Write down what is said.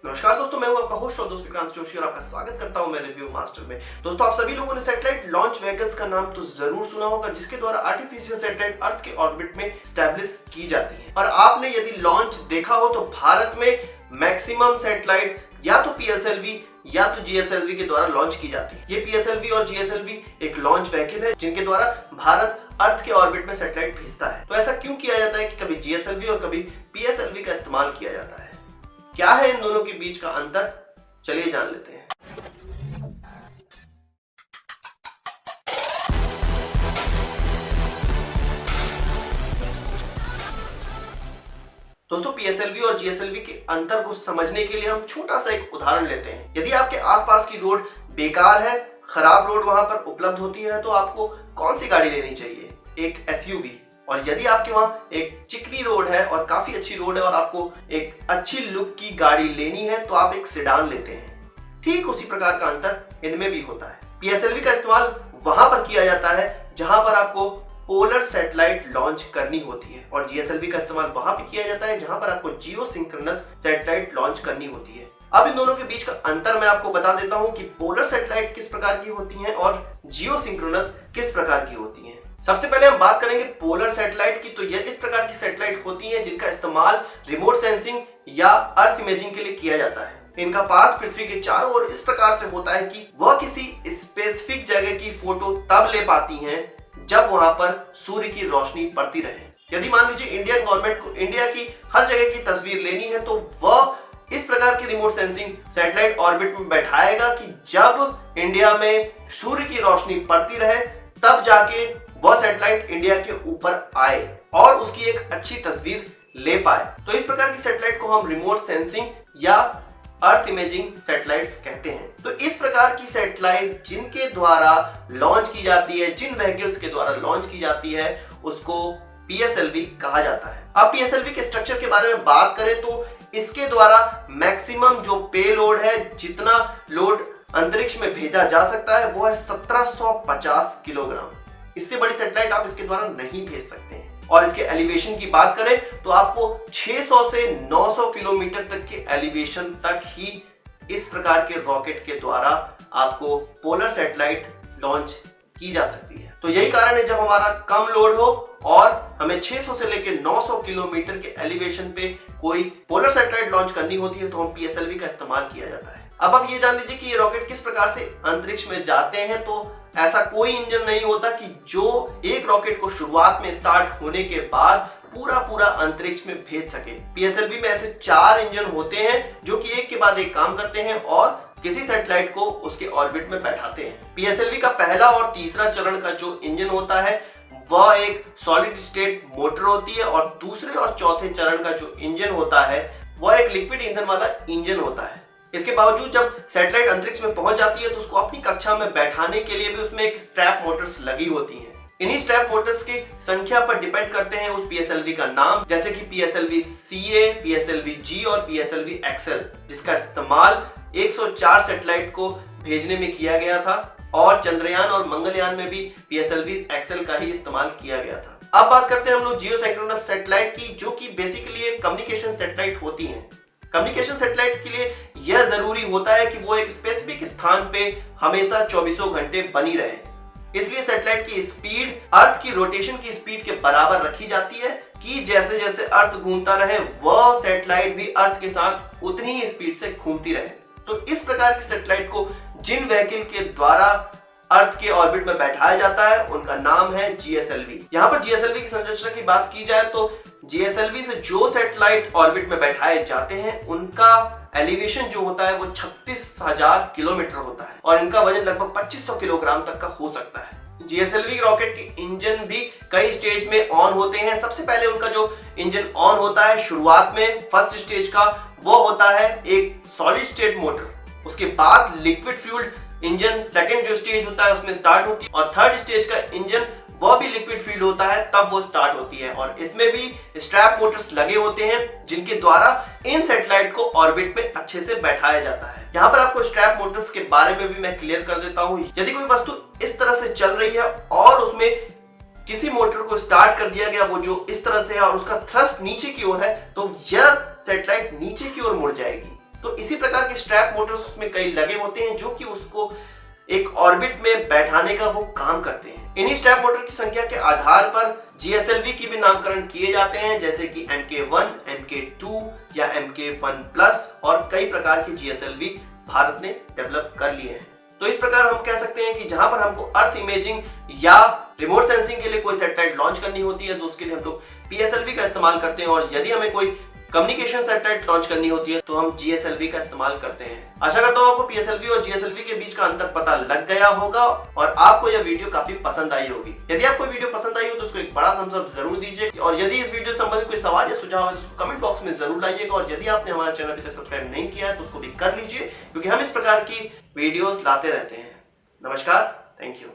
नमस्कार दोस्तों, मैं हूं आपका होस्ट और दोस्त विक्रांत जोशी और आपका स्वागत करता हूं मेरे रिव्यू मास्टर में। दोस्तों, आप सभी लोगों ने सैटेलाइट लॉन्च व्हीकल्स का नाम तो जरूर सुना होगा, जिसके द्वारा आर्टिफिशियल सैटेलाइट अर्थ के ऑर्बिट में स्टैब्लिश की जाती है। और आपने यदि लॉन्च देखा हो तो भारत में मैक्सिमम सैटेलाइट या तो पीएसएलवी या तो जीएसएलवी के द्वारा लॉन्च की जाती है। ये पीएसएलवी और जीएसएलवी एक लॉन्च व्हीकल है जिनके द्वारा भारत अर्थ के ऑर्बिट में सैटेलाइट भेजता है। तो ऐसा क्यों किया जाता है कि कभी जीएसएलवी और कभी पीएसएलवी का इस्तेमाल किया जाता है? क्या है इन दोनों के बीच का अंतर, चलिए जान लेते हैं। दोस्तों, पीएसएलवी और जीएसएलवी के अंतर को समझने के लिए हम छोटा सा एक उदाहरण लेते हैं। यदि आपके आसपास की रोड बेकार है, खराब रोड वहां पर उपलब्ध होती है, तो आपको कौन सी गाड़ी लेनी चाहिए? एक एसयूवी। और यदि आपके वहां एक चिकनी रोड है और काफी अच्छी रोड है और आपको एक अच्छी लुक की गाड़ी लेनी है, तो आप एक सेडान लेते हैं। ठीक उसी प्रकार का अंतर इनमें भी होता है। पीएसएलवी का इस्तेमाल वहां पर किया जाता है जहां पर आपको पोलर सैटेलाइट लॉन्च करनी होती है, और जीएसएलवी का इस्तेमाल वहां पे किया जाता है जहां पर आपको जियो सिंक्रोनस सैटेलाइट लॉन्च करनी होती है। अब इन दोनों के बीच का अंतर मैं आपको बता देता हूं कि पोलर सैटेलाइट किस प्रकार की होती हैं और जियो सिंक्रोनस किस प्रकार की होती हैं। सबसे पहले हम बात करेंगे पोलर सैटेलाइट की। तो यह इस प्रकार की सैटेलाइट होती हैं जिनका इस्तेमाल रिमोट सेंसिंग या अर्थ इमेजिंग के लिए किया जाता है। इनका पाथ पृथ्वी के चारों ओर इस प्रकार से होता है कि वह किसी स्पेसिफिक जगह की फोटो तब ले पाती हैं जब वहां पर सूर्य की रोशनी पड़ती रहे। यदि मान लीजिए इंडियन गवर्नमेंट को इंडिया की हर जगह की तस्वीर लेनी है, तो वह इस प्रकार की रिमोट सेंसिंग सैटेलाइट ऑर्बिट में बैठाएगा कि जब इंडिया में सूर्य की रोशनी पड़ती रहे तब जाके वह सैटेलाइट इंडिया के ऊपर आए और उसकी एक अच्छी तस्वीर ले पाए। तो इस प्रकार की सैटेलाइट को हम रिमोट सेंसिंग या अर्थ इमेजिंग सैटेलाइट्स कहते हैं। तो इस प्रकार की सैटेलाइट्स जिनके द्वारा लॉन्च की जाती है, जिन व्हीकल्स के द्वारा लॉन्च की जाती है, उसको पीएसएलवी कहा जाता है। अब पीएसएलवी के स्ट्रक्चर के बारे में बात करें तो इसके द्वारा मैक्सिमम जो पेलोड है, जितना लोड अंतरिक्ष में भेजा जा सकता है, वो है 1750 किलोग्राम। इससे बड़ी सैटेलाइट आप इसके द्वारा नहीं भेज सकते हैं। और इसके एलिवेशन की बात करें तो आपको 600 से 900 किलोमीटर तक के एलिवेशन तक ही इस प्रकार के रॉकेट के द्वारा आपको पोलर सैटेलाइट लॉन्च की जा सकती है। तो यही कारण है जब हमारा कम लोड हो और हमें 600 से लेकर 900 किलोमीटर के एलिवेशन पे कोई पोलर सैटेलाइट लॉन्च करनी होती है, तो हम पीएसएलवी का इस्तेमाल किया जाता है। अब आप ये जान लीजिए कि ये रॉकेट किस प्रकार से अंतरिक्ष में जाते हैं। तो ऐसा कोई इंजन नहीं होता कि जो एक रॉकेट को शुरुआत में स्टार्ट होने के बाद पूरा अंतरिक्ष में भेज सके। पीएसएलवी में ऐसे 4 इंजन होते हैं जो कि एक के बाद एक काम करते हैं और किसी सैटेलाइट को उसके ऑर्बिट में बैठाते हैं। पीएसएलवी का पहला और तीसरा चरण का जो इंजन होता है वह एक सॉलिड स्टेट मोटर होती है, और दूसरे और चौथे चरण का जो इंजन होता है वह एक लिक्विड ईंधन वाला इंजन होता है। इसके बावजूद जब सैटेलाइट अंतरिक्ष में पहुंच जाती है तो उसको अपनी कक्षा में बैठाने के लिए भी उसमें एक स्ट्रैप मोटर्स लगी होती हैं। इन्हीं स्ट्रैप मोटर्स की संख्या पर डिपेंड करते हैं उस पीएसएलवी का नाम, जैसे कि पीएसएलवी सीए, पीएसएलवी जी और पीएसएलवी एक्सएल, जिसका इस्तेमाल 104 सैटेलाइट को भेजने में किया गया था, और चंद्रयान और मंगलयान में भी पीएसएलवी एक्सएल का ही इस्तेमाल किया गया था। अब बात करते हैं हम लोग जियो सिंक्रोनस सैटेलाइट की, जो कि बेसिकली एक कम्युनिकेशन सैटेलाइट होती है। कम्युनिकेशन सैटेलाइट के लिए यह जरूरी होता है कि वो एक स्पेसिफिक स्थान पे हमेशा 24 घंटे बनी रहे। इसलिए सैटेलाइट की स्पीड अर्थ की रोटेशन की स्पीड के बराबर रखी जाती है कि जैसे जैसे अर्थ घूमता रहे वह सैटेलाइट भी अर्थ के साथ उतनी ही स्पीड से घूमती रहे। तो इस प्रकार की सैटेलाइट को जिन व्हीकल के द्वारा अर्थ के ऑर्बिट में बैठाया जाता है उनका नाम है जीएसएलवी। यहाँ पर जीएसएलवी की संरचना की बात की जाए तो जीएसएलवी से जो सैटेलाइट ऑर्बिट में बैठाए जाते हैं उनका एलिवेशन जो होता है वो 36,000 किलोमीटर होता है, और इनका वजन लगभग 2500 किलोग्राम तक का हो सकता है। जीएसएलवी रॉकेट के इंजन भी कई स्टेज में ऑन होते हैं। सबसे पहले उनका जो इंजन ऑन होता है शुरुआत में फर्स्ट स्टेज का, वो होता है एक सॉलिड स्टेट मोटर। उसके बाद लिक्विड फ्यूल्ड इंजन सेकंड जो स्टेज होता है उसमें स्टार्ट होती है, और थर्ड स्टेज का इंजन वह भी लिक्विड फ्यूल होता है, तब वो स्टार्ट होती है। और इसमें भी स्ट्रैप मोटर्स लगे होते हैं जिनके द्वारा इन सैटेलाइट को ऑर्बिट में अच्छे से बैठाया जाता है। यहाँ पर आपको स्ट्रैप मोटर्स के बारे में भी मैं क्लियर कर देता हूँ। यदि कोई वस्तु इस तरह से चल रही है और उसमें किसी मोटर को स्टार्ट कर दिया गया, वो जो इस तरह से है और उसका थ्रस्ट नीचे की ओर है, तो यह सैटेलाइट नीचे की ओर मुड़ जाएगी। तो इसी प्रकार के स्ट्रैप मोटर्स उसमें कई लगे होते हैं जो कि उसको एक ऑर्बिट में बैठाने का वो काम करते हैं। इन्हीं स्ट्रैप मोटर की संख्या के आधार पर GSLV की भी नामकरण किए जाते हैं, जैसे कि MK1, MK2 या MK1+ और कई प्रकार के GSLV भारत ने डेवलप कर लिए हैं। तो इस प्रकार हम कह सकते हैं कि जहां पर हमको अर्थ इमेजिंग या रिमोट सेंसिंग के लिए कोई सैटेलाइट लॉन्च करनी होती है तो उसके लिए हम लोग PSLV का इस्तेमाल करते हैं, और यदि हमें कोई कम्युनिकेशन सैटेलाइट लॉन्च करनी होती है तो हम GSLV का इस्तेमाल करते हैं। आशा करता हूं आपको PSLV और GSLV के बीच का अंतर पता लग गया होगा और आपको यह वीडियो काफी पसंद आई होगी। यदि आपको वीडियो पसंद आई हो तो उसको एक बड़ा थम्स अप जरूर दीजिए, और यदि इस वीडियो से संबंधित कोई सवाल या सुझाव है तो उसको कमेंट बॉक्स में जरूर लाइएगा, और यदि आपने हमारा चैनल अभी तक सब्सक्राइब नहीं किया है तो उसको भी कर लीजिए, क्योंकि हम इस प्रकार की वीडियोस लाते रहते हैं। नमस्कार, थैंक यू।